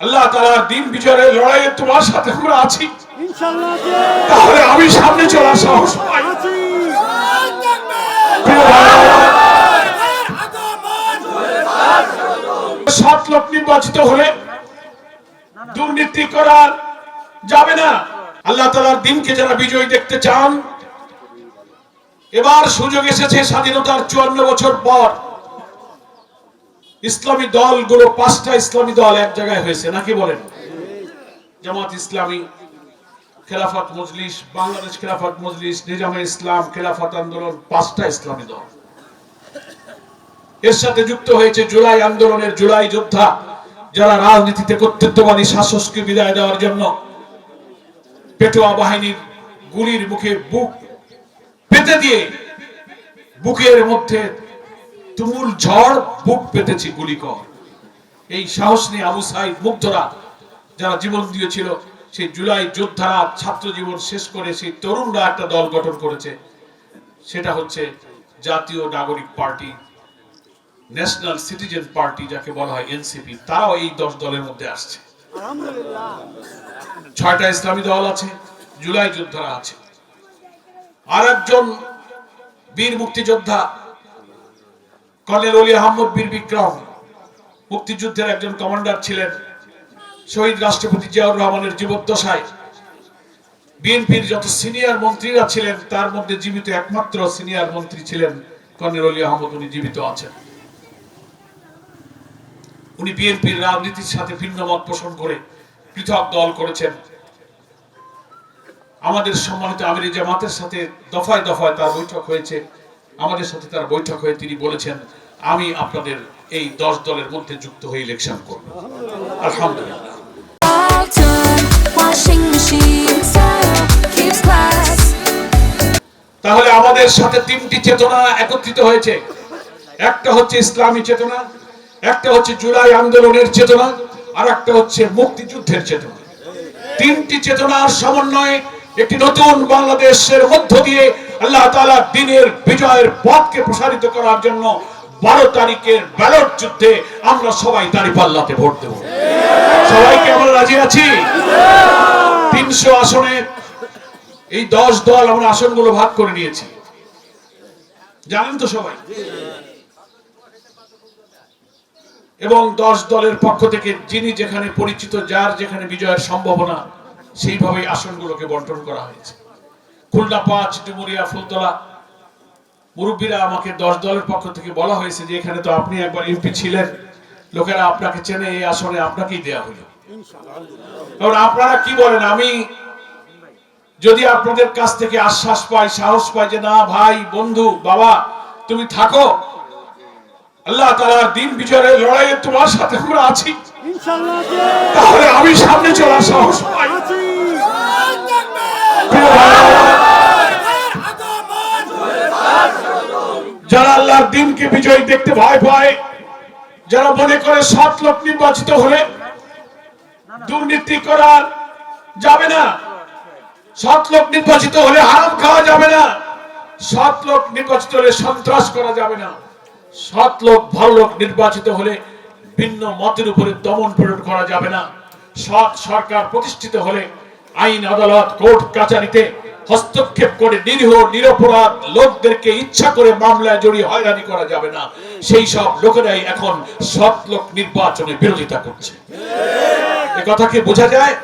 আল্লাহ তাআলার দিন বিজয়ের লড়াইয়ে তোমার সাথে আমরা আছি ইনশাআল্লাহ। তাহলে আমি সামনে চলার সাহস পাই। সাত লোক নির্বাচিত হলে দুর্নীতি করা যাবে না। আল্লাহ তাআলার দিনকে যারা বিজয়ী দেখতে চান, এবার সুযোগ এসেছে স্বাধীনতার 54 বছর পর ইসলামী দলগুলো, 5টা ইসলামী দল এক জায়গায় হয়েছে নাকি বলেন? জামাত ইসলামী, খেলাফত মজলিস, বাংলাদেশ খেলাফত মজলিস, নিজামে ইসলাম, খেলাফত আন্দোলন, 5টা ইসলামী দল। এর সাথে যুক্ত হয়েছে জুলাই আন্দোলনের জুলাই যোদ্ধা, যারা রাজনীতিতে কর্তৃত্ববাদী শাসককে বিদায় দেওয়ার জন্য পেটোয়া বাহিনীর গুলির মুখে বুক পেতে দিয়ে বুকের মধ্যে তুমুল ঝড়, বুক পেতেছি গুলি কর। এই সাহস নিয়ে আবু সাইদ মুগ্ধরা যারা জীবন দিয়েছিল, সেই জুলাই যোদ্ধারা ছাত্র জীবন শেষ করে সেই তরুণরা একটা দল গঠন করেছে, সেটা হচ্ছে জাতীয় নাগরিক পার্টি, ন্যাশনাল সিটিজেন পার্টি যাকে বলা হয় এনসিপি। তারাও এই 10 দলের মধ্যে আসছে। আলহামদুলিল্লাহ। 6টা ইসলামী দল আছে, জুলাই যোদ্ধারা আছে। আর একজন বীর মুক্তিযোদ্ধা কর্নেল অলি আহমদ বীর বিক্রম, মুক্তিযুদ্ধের একজন কমান্ডার ছিলেন। শহীদ রাষ্ট্রপতি জিয়াউর রহমানের জীবদ্দশায় বিএনপির যত সিনিয়র মন্ত্রীরা ছিলেন, তার মধ্যে জীবিত একমাত্র সিনিয়র মন্ত্রী ছিলেন কর্নেল অলি আহমদ। উনি জীবিত আছেন। উনি বিএনপির রাজনীতির সাথে ভিন্ন মত পোষণ করে পৃথক দল করেছেন। আমাদের সম্মানিত আমিরে জামাতের সাথে দফায় দফায় তার বৈঠক হয়েছে। আমাদের সাথে তার বৈঠক হয়ে তিনি বলেছেন, আমি আপনাদের এই 10 দলের মধ্যে যুক্ত হয়ে ইলেকশন করব। আলহামদুলিল্লাহ। তাহলে আমাদের সাথে 3টি চেতনা একত্রিত হয়েছে। একটা হচ্ছে ইসলামী চেতনা, একটা হচ্ছে জুলাই আন্দোলনের চেতনা, আর একটা হচ্ছে মুক্তিযুদ্ধের চেতনা। 3টি চেতনার সমন্বয়ে একটি নতুন বাংলাদেশের মধ্য দিয়ে আল্লাহ তাআলা দ্বীনের বিজয়ের পথকে প্রসারিত করার জন্য 12 তারিখের ব্যালট যুদ্ধে আমরা সবাই দাঁড়িপাল্লাতে ভোট দেব। সবাইকে আমরা রাজি আছি? 300 আসনে এই 10 দল আমরা আসনগুলো ভাগ করে নিয়েছি, জানেন তো সবাই। এবং 10 দলের পক্ষ থেকে যিনি যেখানে পরিচিত, যার যেখানে বিজয়ের সম্ভাবনা, সেইভাবেই আসনগুলোকে বন্টন করা হয়েছে। খুলনা 5, ডুমুরিয়া, ফুলতলা, মুরব্বীরা আমাকে 10 দলের পক্ষ থেকে বলা হয়েছে যে এখানে তো আপনি একবার এমপি ছিলেন, লোকেরা আপনাকে চেনে, এই আসনে আপনাকেই দেয়া হলো। কারণ আপনারা কি বলেন, আমি যদি আপনাদের কাছ থেকে আশ্বাস পাই, সাহস পাই যে না ভাই, বন্ধু, বাবা তুমি থাকো, আল্লাহ তাআলার দিন বিজয়ের লড়াইয়ে তোমার সাথে আমরা আছি, ইনশাআল্লাহ। তাহলে আমি সামনে চলার সাহস পাই। যারা আল্লাহর দিনকে বিজয়ী দেখতে ভয় পায়, যারা মনে করে 7 লোক নির্বাচিত হলে দুর্নীতি করা যাবে না, 7 লোক নির্বাচিত হলে হারাম খাওয়া যাবে না, 7 লোক নির্বাচিত হলে সন্ত্রাস করা যাবে না, 7 লোক ভালো লোক নির্বাচিত হলে ভিন্ন মতের উপরে দমন প্রয়োগ করা যাবে না, সৎ সরকার প্রতিষ্ঠিত হলে আইন আদালত কোর্ট কাচারিতে হস্তক্ষেপ করে নিরীহ নিরপরাধ লোকদেরকে ইচ্ছা করে মামলায় জড়িয়ে হয়রানি করা যাবে না, সেই সব লোকেরাই এখন 7 লোক নির্বাচনে বিরোধিতা করছে। এ কথা কি বোঝা যায়?